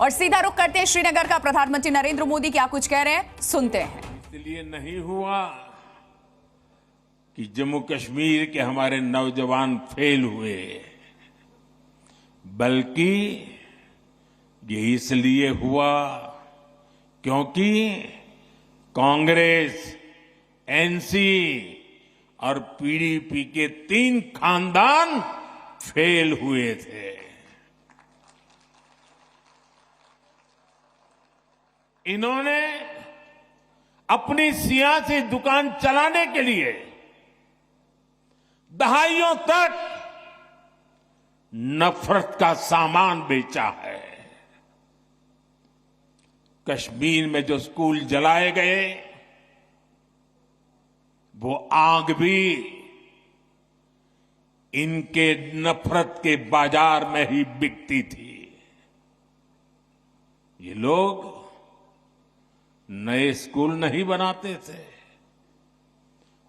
और सीधा रुख करते हैं श्रीनगर का। प्रधानमंत्री नरेंद्र मोदी क्या कुछ कह रहे हैं, सुनते हैं। इसलिए नहीं हुआ कि जम्मू कश्मीर के हमारे नौजवान फेल हुए, बल्कि ये इसलिए हुआ क्योंकि कांग्रेस, एनसी और पीडीपी के 3 खानदान फेल हुए थे। इन्होंने अपनी सियासी दुकान चलाने के लिए दहाइयों तक नफरत का सामान बेचा है। कश्मीर में जो स्कूल जलाए गए, वो आग भी इनके नफरत के बाजार में ही बिकती थी। ये लोग नए स्कूल नहीं बनाते थे,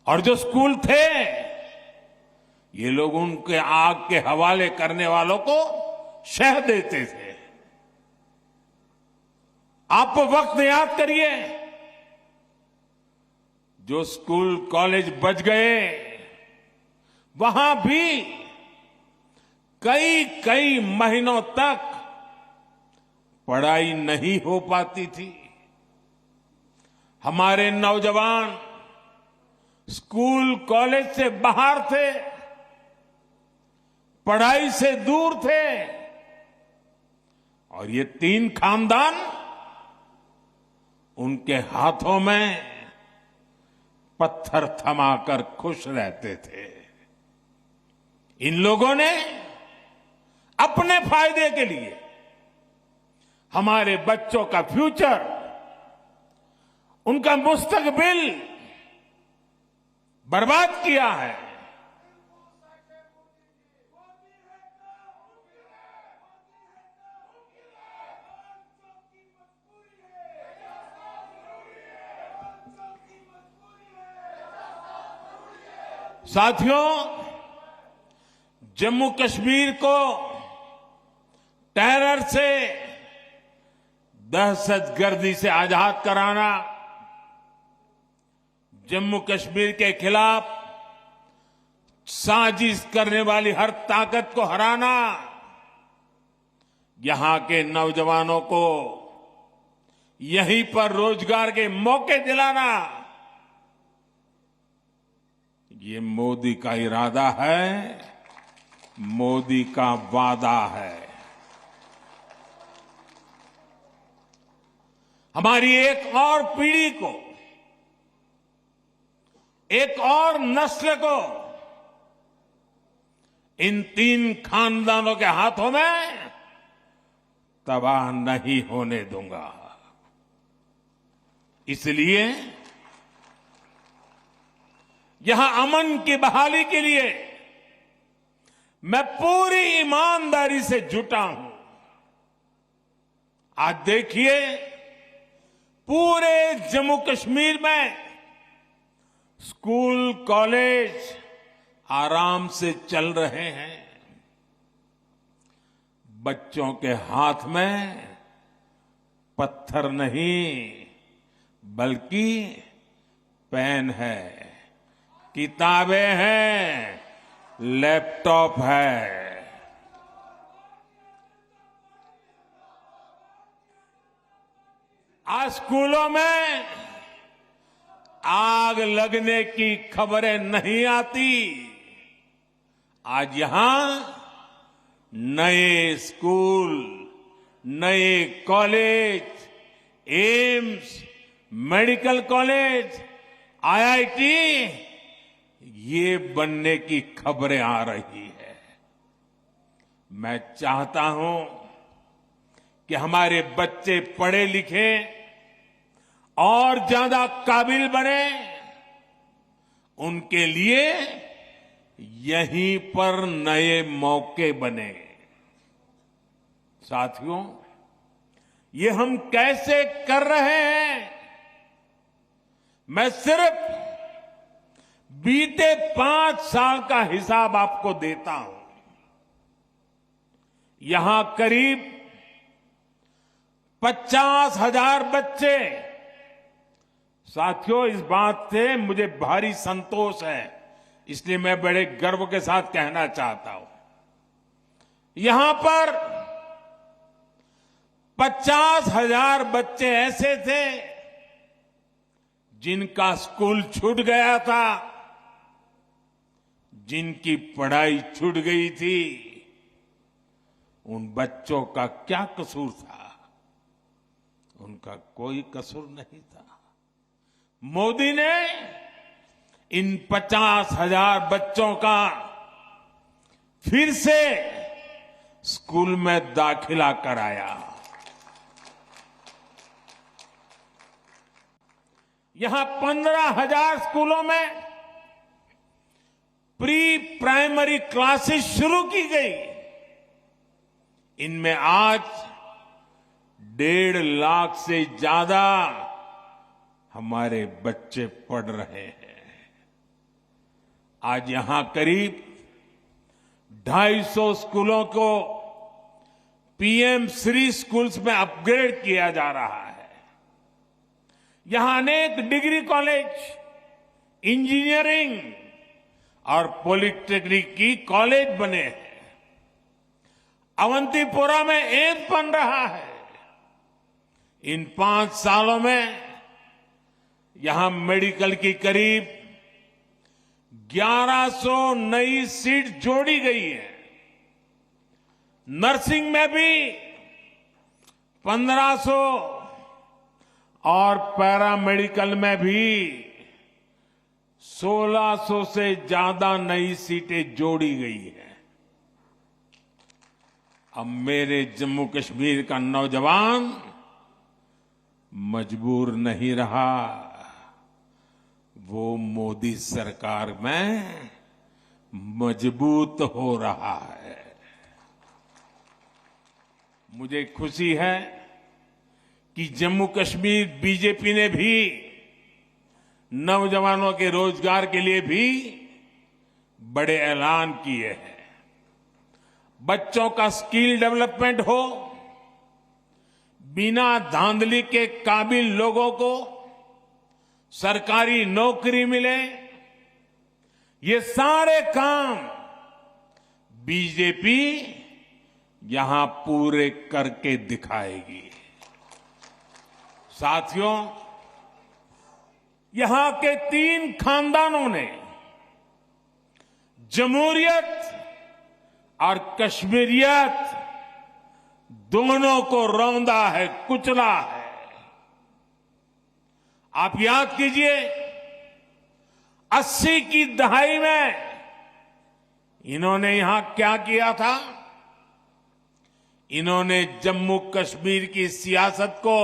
और जो स्कूल थे, ये लोग उनके आग के हवाले करने वालों को शह देते थे। आप वक्त याद करिए, जो स्कूल कॉलेज बच गए, वहां भी कई कई महीनों तक पढ़ाई नहीं हो पाती थी। हमारे नौजवान स्कूल कॉलेज से बाहर थे, पढ़ाई से दूर थे, और ये 3 खानदान उनके हाथों में पत्थर थमाकर खुश रहते थे। इन लोगों ने अपने फायदे के लिए हमारे बच्चों का फ्यूचर, उनका मुस्तकबिल बर्बाद किया है। साथियों, जम्मू कश्मीर को टेरर से, दहशतगर्दी से आजाद कराना, जम्मू कश्मीर के खिलाफ साजिश करने वाली हर ताकत को हराना, यहां के नौजवानों को यहीं पर रोजगार के मौके दिलाना, ये मोदी का इरादा है, मोदी का वादा है। हमारी एक और पीढ़ी को, एक और नस्ल को इन 3 खानदानों के हाथों में तबाह नहीं होने दूंगा। इसलिए यहां अमन की बहाली के लिए मैं पूरी ईमानदारी से जुटा हूं। आज देखिए, पूरे जम्मू कश्मीर में स्कूल कॉलेज आराम से चल रहे हैं। बच्चों के हाथ में पत्थर नहीं, बल्कि पेन है, किताबें हैं, लैपटॉप है। आज स्कूलों में आग लगने की खबरें नहीं आती। आज यहां नए स्कूल, नए college, AIIMS, medical college, IIT, ये बनने की खबरें आ रही है। मैं चाहता हूं कि हमारे बच्चे पढ़े लिखे और ज्यादा काबिल बने, उनके लिए यहीं पर नए मौके बने। साथियों, ये हम कैसे कर रहे हैं, मैं सिर्फ बीते 5 साल का हिसाब आपको देता हूं। यहां करीब 50,000 बच्चे। साथियों, इस बात से मुझे भारी संतोष है, इसलिए मैं बड़े गर्व के साथ कहना चाहता हूं, यहां पर 50,000 बच्चे ऐसे थे जिनका स्कूल छूट गया था, जिनकी पढ़ाई छूट गई थी। उन बच्चों का क्या कसूर था? उनका कोई कसूर नहीं था। मोदी ने इन 50,000 बच्चों का फिर से स्कूल में दाखिला कराया। यहां 15,000 स्कूलों में प्री प्राइमरी क्लासेस शुरू की गई। इनमें आज 1.5 लाख से ज्यादा हमारे बच्चे पढ़ रहे हैं। आज यहां करीब 250 स्कूलों को पीएम श्री स्कूल्स में अपग्रेड किया जा रहा है। यहां अनेक डिग्री कॉलेज, इंजीनियरिंग और पॉलिटेक्निक की कॉलेज बने हैं। अवंतीपुरा में एम्स बन रहा है। इन 5 सालों में यहां मेडिकल की करीब 1100 नई सीट जोड़ी गई है। नर्सिंग में भी 1500 और पैरामेडिकल में भी 1600 से ज्यादा नई सीटें जोड़ी गई हैं। अब मेरे जम्मू कश्मीर का नौजवान मजबूर नहीं रहा, वो मोदी सरकार में मजबूत हो रहा है। मुझे खुशी है कि जम्मू कश्मीर बीजेपी ने भी नौजवानों के रोजगार के लिए भी बड़े ऐलान किए हैं। बच्चों का स्किल डेवलपमेंट हो, बिना धांधली के काबिल लोगों को सरकारी नौकरी मिले, ये सारे काम बीजेपी यहां पूरे करके दिखाएगी। साथियों, यहां के 3 खानदानों ने जमहूरियत और कश्मीरियत दोनों को रौंदा है, कुचला है। आप याद कीजिए, 80 की दहाई में इन्होंने यहां क्या किया था? इन्होंने जम्मू कश्मीर की सियासत को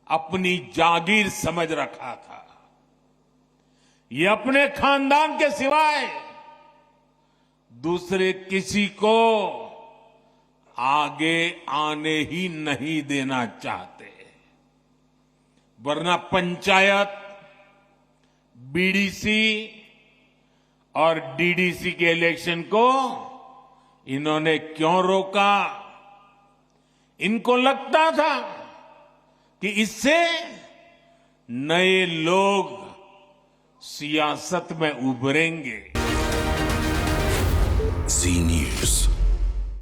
अपनी जागीर समझ रखा था। ये अपने खानदान के सिवाय दूसरे किसी को आगे आने ही नहीं देना चाहते, वरना पंचायत, बीडीसी और डीडीसी के इलेक्शन को इन्होंने क्यों रोका? इनको लगता था कि इससे नए लोग सियासत में उभरेंगे। जी